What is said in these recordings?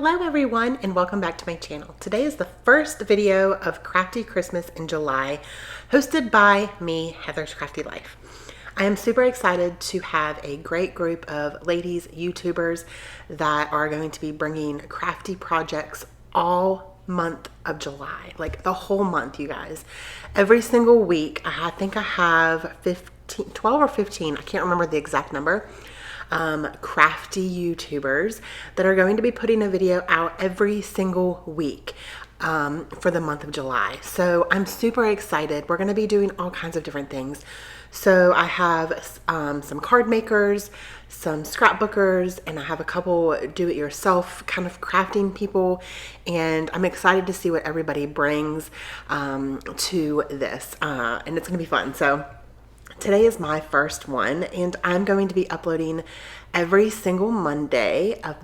Hello everyone and welcome back to my channel. Today is the first video of Crafty Christmas in July, hosted by me, Heather's Crafty Life. I am super excited to have a great group of ladies, YouTubers that are going to be bringing crafty projects all month of July, like the whole month, you guys. Every single week, I think I have 12 or 15, I can't remember the exact number, crafty YouTubers that are going to be putting a video out every single week for the month of July. So I'm super excited. We're going to be doing all kinds of different things. So I have some card makers, some scrapbookers, and I have a couple do-it-yourself kind of crafting people, and I'm excited to see what everybody brings to this, and it's going to be fun. So today is my first one, and I'm going to be uploading every single Monday of,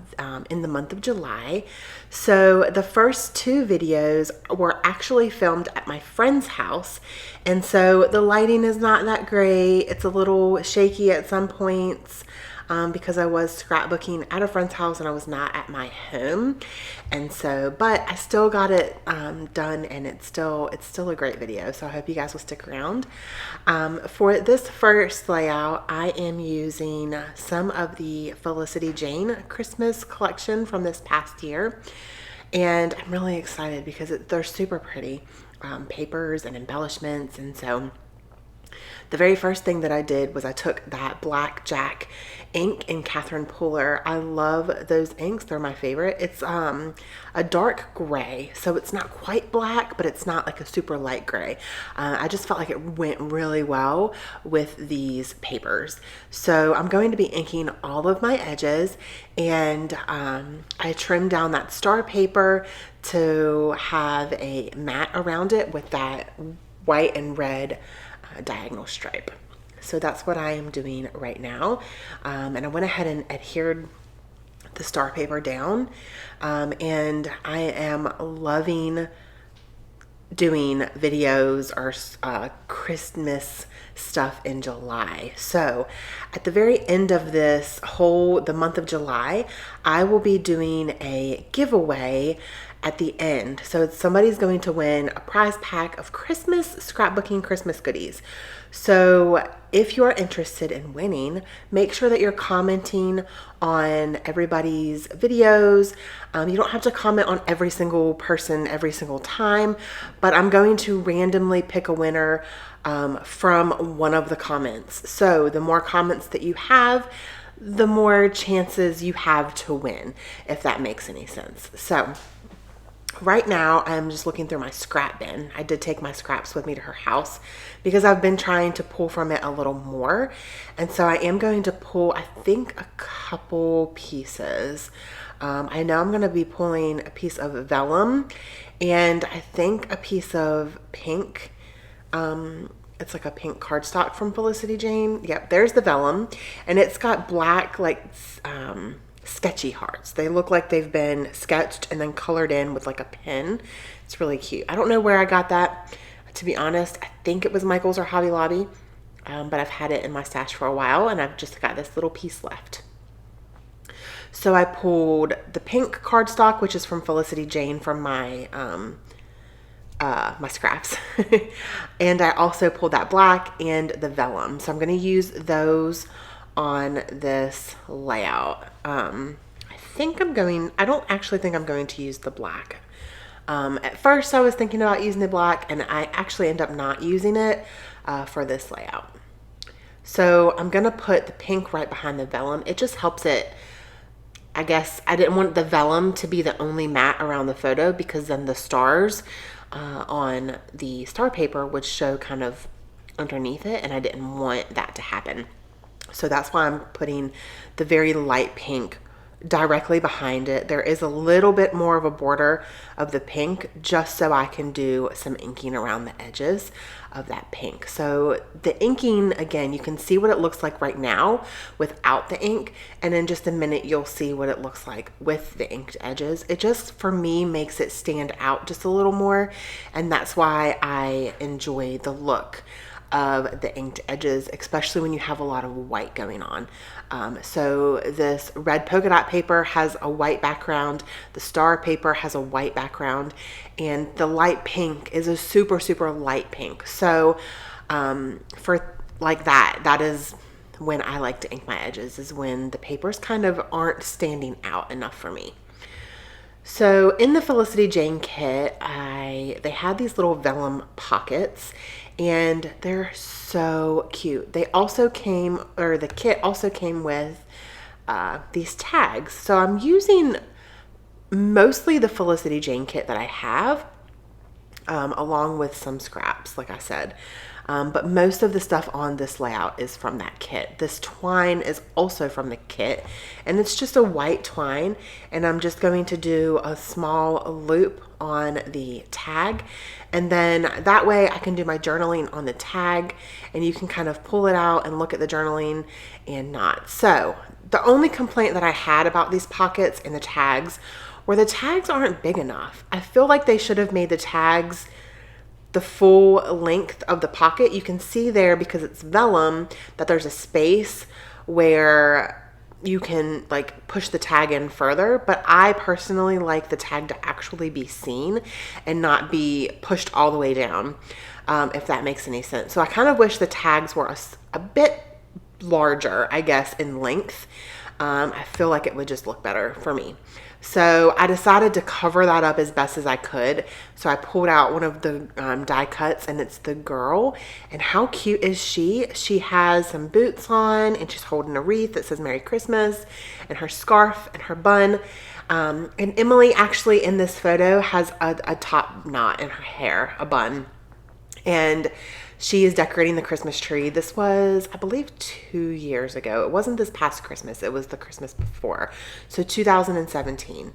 in the month of July. So the first two videos were actually filmed at my friend's house, and so the lighting is not that great. It's a little shaky at some points because I was scrapbooking at a friend's house and I was not at my home. And so, but I still got it done, and it's still a great video. So I hope you guys will stick around. For this first layout, I am using some of the Felicity Jane Christmas collection from this past year. And I'm really excited because they're super pretty papers and embellishments. And so the very first thing that I did was I took that Black Jack ink in Catherine Pooler. I love those inks. They're my favorite. It's a dark gray, so it's not quite black, but it's not like a super light gray. I just felt like it went really well with these papers. So I'm going to be inking all of my edges, and I trimmed down that star paper to have a mat around it with that white and red diagonal stripe. So that's what I am doing right now, and I went ahead and adhered the star paper down, and I am loving doing videos or Christmas stuff in July. So at the very end of the month of July, I will be doing a giveaway at the end. So somebody's going to win a prize pack of Christmas scrapbooking Christmas goodies. So if you're interested in winning, make sure that you're commenting on everybody's videos. You don't have to comment on every single person every single time, but I'm going to randomly pick a winner from one of the comments. So the more comments that you have, the more chances you have to win, if that makes any sense. So right now, I'm just looking through my scrap bin. I did take my scraps with me to her house because I've been trying to pull from it a little more. And so I am going to pull, I think, a couple pieces. I know I'm going to be pulling a piece of vellum, and I think a piece of pink. It's like a pink cardstock from Felicity Jane. Yep, there's the vellum. And it's got black, like, sketchy hearts. They look like they've been sketched and then colored in with like a pen. It's really cute. I don't know where I got that, to be honest. I think it was Michael's or Hobby Lobby, but I've had it in my stash for a while, and I've just got this little piece left. So I pulled the pink cardstock, which is from Felicity Jane, from my my scraps. And I also pulled that black and the vellum. So I'm going to use those on this layout. I don't actually think I'm going to use the black. At first I was thinking about using the black, and I actually end up not using it for this layout. So I'm gonna put the pink right behind the vellum. It just helps it. I guess I didn't want the vellum to be the only mat around the photo, because then the stars on the star paper would show kind of underneath it, and I didn't want that to happen. So that's why I'm putting the very light pink directly behind it. There is a little bit more of a border of the pink, just so I can do some inking around the edges of that pink. So the inking, again, you can see what it looks like right now without the ink, and in just a minute you'll see what it looks like with the inked edges. It just, for me, makes it stand out just a little more, and that's why I enjoy the look of the inked edges, especially when you have a lot of white going on. So this red polka dot paper has a white background, the star paper has a white background, and the light pink is a super, super light pink. So for like that is when I like to ink my edges, is when the papers kind of aren't standing out enough for me. So in the Felicity Jane kit, they had these little vellum pockets, and they're so cute. They also came, or the kit also came with these tags. So I'm using mostly the Felicity Jane kit that I have, along with some scraps, like I said. But most of the stuff on this layout is from that kit. This twine is also from the kit, and it's just a white twine, and I'm just going to do a small loop on the tag, and then that way I can do my journaling on the tag, and you can kind of pull it out and look at the journaling and not. So the only complaint that I had about these pockets and the tags were the tags aren't big enough. I feel like they should have made the tags the full length of the pocket. You can see there, because it's vellum, that there's a space where you can like push the tag in further, but I personally like the tag to actually be seen and not be pushed all the way down, if that makes any sense. So I kind of wish the tags were a bit larger, I guess, in length. I feel like it would just look better for me. So I decided to cover that up as best as I could. So I pulled out one of the die cuts, and it's the girl. And how cute is she? She has some boots on, and she's holding a wreath that says Merry Christmas, and her scarf and her bun. And Emily actually in this photo has a top knot in her hair, a bun. And she is decorating the Christmas tree. This was, I believe, 2 years ago. It wasn't this past Christmas. It was the Christmas before. So 2017.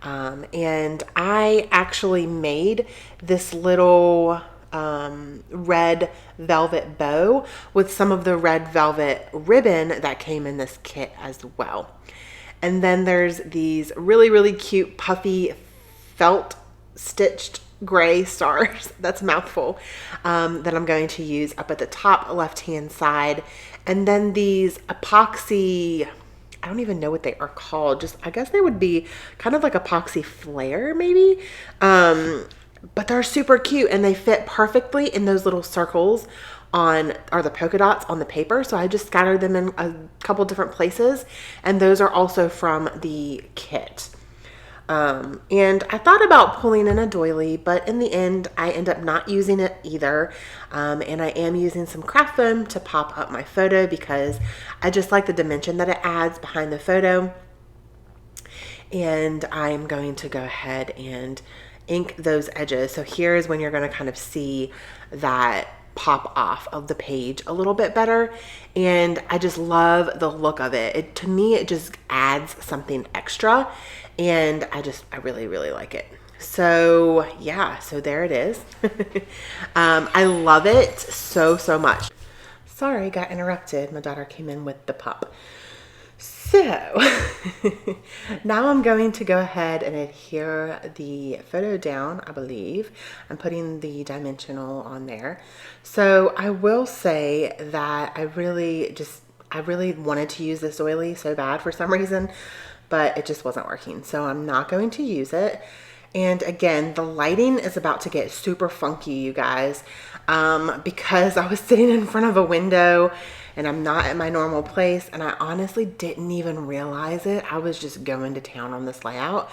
And I actually made this little red velvet bow with some of the red velvet ribbon that came in this kit as well. And then there's these really, really cute puffy felt stitched gray stars, that's a mouthful, that I'm going to use up at the top left hand side. And then these epoxy, I don't even know what they are called, just I guess they would be kind of like epoxy flare maybe, but they're super cute, and they fit perfectly in those little circles on, or the polka dots on the paper. So I just scattered them in a couple different places, and those are also from the kit. And I thought about pulling in a doily, but in the end, I end up not using it either. And I am using some craft foam to pop up my photo, because I just like the dimension that it adds behind the photo. And I'm going to go ahead and ink those edges. So here's when you're going to kind of see that pop off of the page a little bit better, and I just love the look of it. To me, it just adds something extra, and I really, really like it. So yeah, so there it is. I love it so, so much. Sorry, got interrupted. My daughter came in with the pup. So now I'm going to go ahead and adhere the photo down, I believe. I'm putting the dimensional on there. So I will say that I really wanted to use this doily so bad for some reason, but it just wasn't working. So I'm not going to use it. And again, the lighting is about to get super funky, you guys, because I was sitting in front of a window and I'm not at my normal place, and I honestly didn't even realize it. I was just going to town on this layout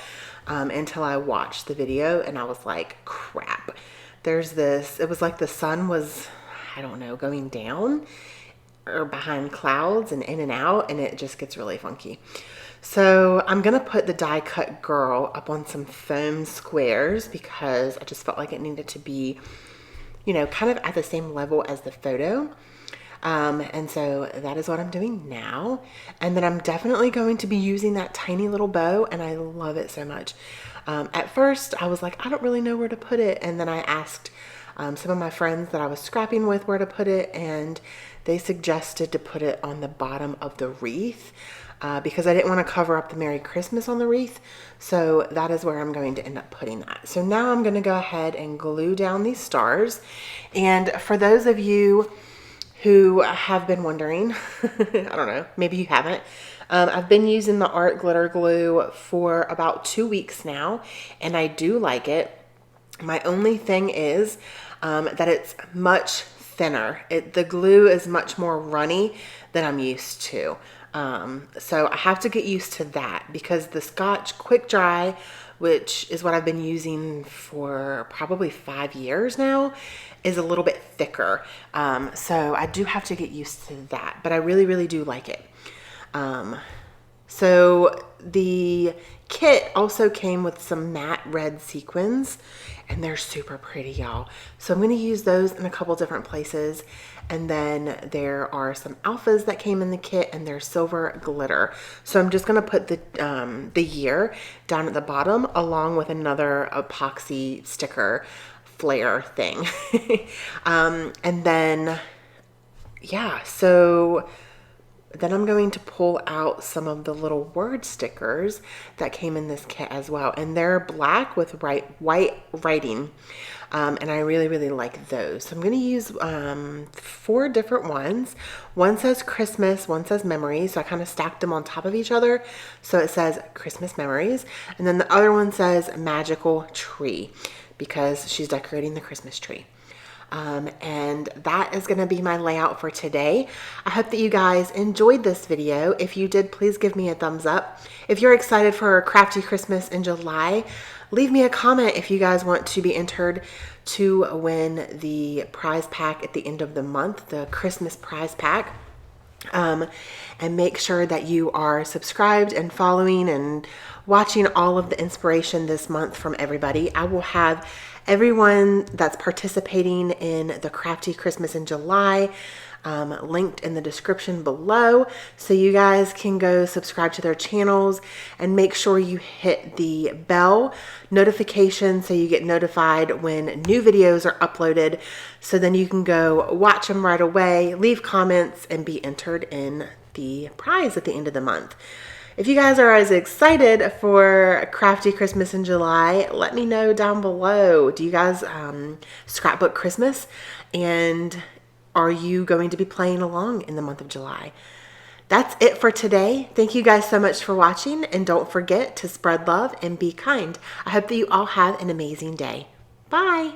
until I watched the video, and I was like, crap, there's this, it was like the sun was, I don't know, going down or behind clouds and in and out, and it just gets really funky. So I'm gonna put the die cut girl up on some foam squares, because I just felt like it needed to be, you know, kind of at the same level as the photo. And so that is what I'm doing now. And then I'm definitely going to be using that tiny little bow, and I love it so much. At first I was like, I don't really know where to put it. And then I asked some of my friends that I was scrapping with where to put it, and they suggested to put it on the bottom of the wreath because I didn't want to cover up the Merry Christmas on the wreath. So that is where I'm going to end up putting that. So now I'm going to go ahead and glue down these stars. And for those of you who have been wondering, I don't know, maybe you haven't, I've been using the art glitter glue for about 2 weeks now, and I do like it. My only thing is that it's much thinner. The glue is much more runny than I'm used to. So I have to get used to that because the Scotch Quick Dry, which is what I've been using for probably 5 years now, is a little bit thicker. So I do have to get used to that, but I really, really do like it. So the kit also came with some matte red sequins, and they're super pretty, y'all. So I'm going to use those in a couple different places. And then there are some alphas that came in the kit, and they're silver glitter. So I'm just going to put the year down at the bottom along with another epoxy sticker flare thing. And then, yeah, so then I'm going to pull out some of the little word stickers that came in this kit as well. And they're black with white writing. And I really, really like those. So I'm going to use 4 different ones. One says Christmas, one says memories. So I kind of stacked them on top of each other. So it says Christmas memories. And then the other one says magical tree because she's decorating the Christmas tree. And that is going to be my layout for today. I hope that you guys enjoyed this video. If you did, please give me a thumbs up. If you're excited for Crafty Christmas in July, leave me a comment if you guys want to be entered to win the prize pack at the end of the month, the Christmas prize pack. And make sure that you are subscribed and following and watching all of the inspiration this month from everybody. I will have everyone that's participating in the Crafty Christmas in July linked in the description below, so you guys can go subscribe to their channels and make sure you hit the bell notification so you get notified when new videos are uploaded, so then you can go watch them right away, leave comments, and be entered in the prize at the end of the month. If you guys are as excited for Crafty Christmas in July, let me know down below. Do you guys scrapbook Christmas? And are you going to be playing along in the month of July? That's it for today. Thank you guys so much for watching, and don't forget to spread love and be kind. I hope that you all have an amazing day. Bye.